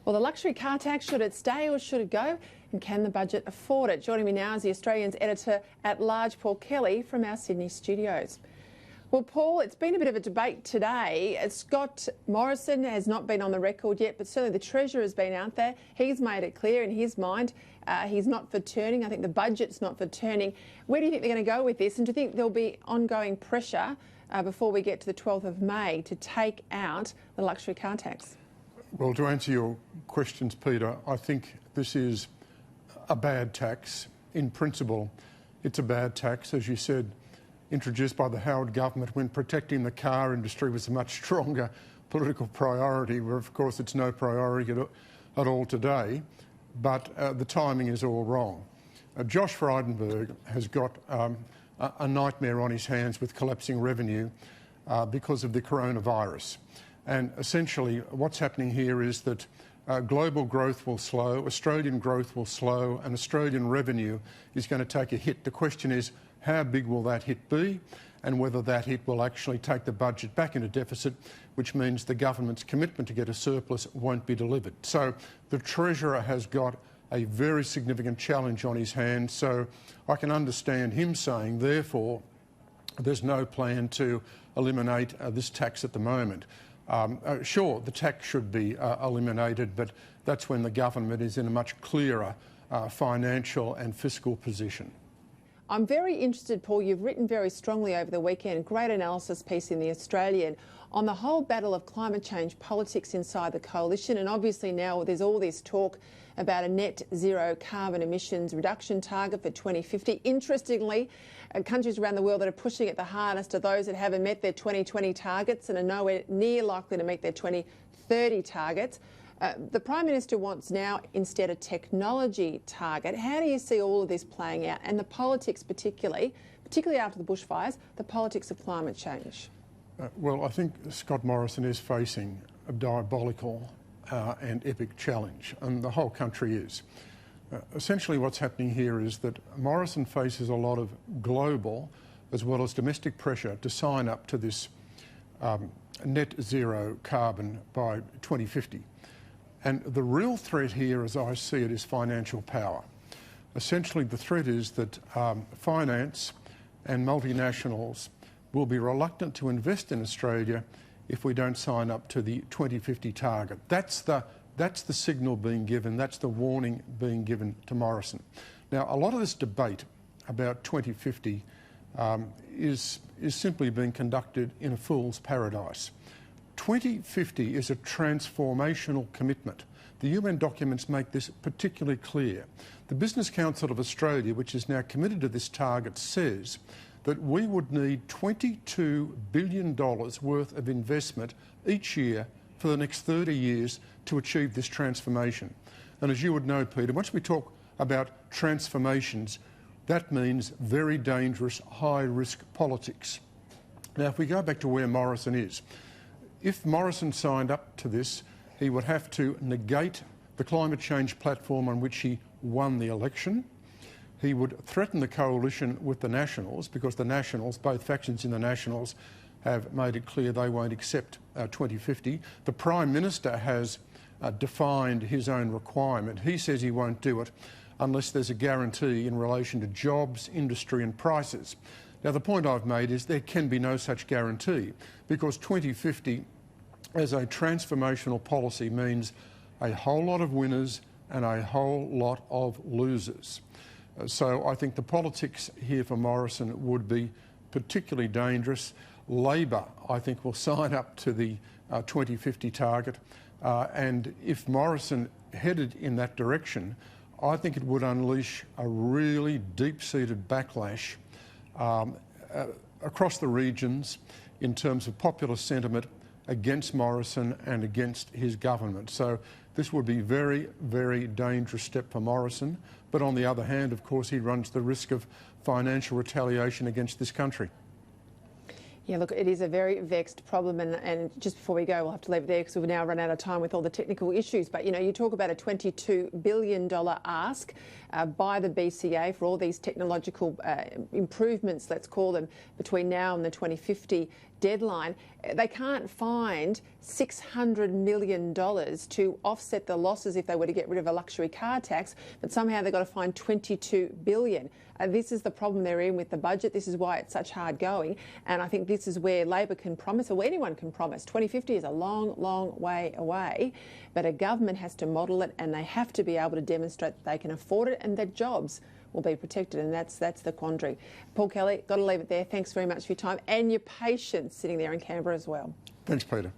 Well, the luxury car tax, should it stay or should it go? And can the budget afford it? Joining me now is the Australian's editor-at-large, Paul Kelly, from our Sydney studios. Well, Paul, it's been a bit of a debate today. Scott Morrison has not been on the record yet, but certainly the Treasurer has been out there. He's made it clear in his mind he's not for turning. I think the budget's not for turning. Where do you think they're going to go with this? And do you think there'll be ongoing pressure before we get to the 12th of May to take out the luxury car tax? Well, to answer your questions, Peter, I think this is a bad tax. In principle, it's a bad tax, as you said, introduced by the Howard government when protecting the car industry was a much stronger political priority, where of course it's no priority at all today, but the timing is all wrong. Josh Frydenberg has got a nightmare on his hands with collapsing revenue because of the coronavirus. And essentially what's happening here is that global growth will slow, Australian growth will slow, and Australian revenue is going to take a hit. The question is, how big will that hit be, and whether that hit will actually take the budget back into deficit, which means the government's commitment to get a surplus won't be delivered. So the Treasurer has got a very significant challenge on his hands. So I can understand him saying, therefore, there's no plan to eliminate this tax at the moment. Sure, the tax should be eliminated, but that's when the government is in a much clearer financial and fiscal position. I'm very interested, Paul, you've written very strongly over the weekend, great analysis piece in The Australian, on the whole battle of climate change politics inside the coalition. And obviously now there's all this talk about a net zero carbon emissions reduction target for 2050. Interestingly, countries around the world that are pushing it the hardest are those that haven't met their 2020 targets and are nowhere near likely to meet their 2030 targets. The Prime Minister wants now instead a technology target. How do you see all of this playing out, and the politics particularly after the bushfires, the politics of climate change? Well, I think Scott Morrison is facing a diabolical and epic challenge, and the whole country is. Essentially what's happening here is that Morrison faces a lot of global as well as domestic pressure to sign up to this net zero carbon by 2050. And the real threat here, as I see it, is financial power. Essentially, the threat is that finance and multinationals will be reluctant to invest in Australia if we don't sign up to the 2050 target. That's the signal being given, that's the warning being given to Morrison. Now, a lot of this debate about 2050 is simply being conducted in a fool's paradise. 2050 is a transformational commitment. The UN documents make this particularly clear. The Business Council of Australia, which is now committed to this target, says that we would need $22 billion worth of investment each year for the next 30 years to achieve this transformation. And as you would know, Peter, once we talk about transformations, that means very dangerous, high-risk politics. Now, if we go back to where Morrison is, if Morrison signed up to this, he would have to negate the climate change platform on which he won the election. He would threaten the coalition with the Nationals, because the Nationals, both factions in the Nationals, have made it clear they won't accept 2050. The Prime Minister has defined his own requirement. He says he won't do it unless there's a guarantee in relation to jobs, industry and prices. Now, the point I've made is there can be no such guarantee, because 2050 as a transformational policy means a whole lot of winners and a whole lot of losers. So I think the politics here for Morrison would be particularly dangerous. Labor, I think, will sign up to the 2050 target, and if Morrison headed in that direction, I think it would unleash a really deep-seated backlash across the regions in terms of popular sentiment against Morrison and against his government. So this would be a very, very dangerous step for Morrison. But on the other hand, of course, he runs the risk of financial retaliation against this country. Yeah, look, it is a very vexed problem, and just before we go, we'll have to leave it there because we've now run out of time with all the technical issues. But, you know, you talk about a $22 billion ask by the BCA for all these technological improvements, let's call them, between now and the 2050 deadline. They can't find $600 million to offset the losses if they were to get rid of a luxury car tax, but somehow they've got to find $22 billion. This is the problem they're in with the budget. This is why it's such hard going. And I think this is where Labor can promise, or anyone can promise. 2050 is a long, long way away, but a government has to model it, and they have to be able to demonstrate that they can afford it and that jobs will be protected, and that's the quandary. Paul Kelly, got to leave it there. Thanks very much for your time and your patience sitting there in Canberra as well. Thanks, Peter.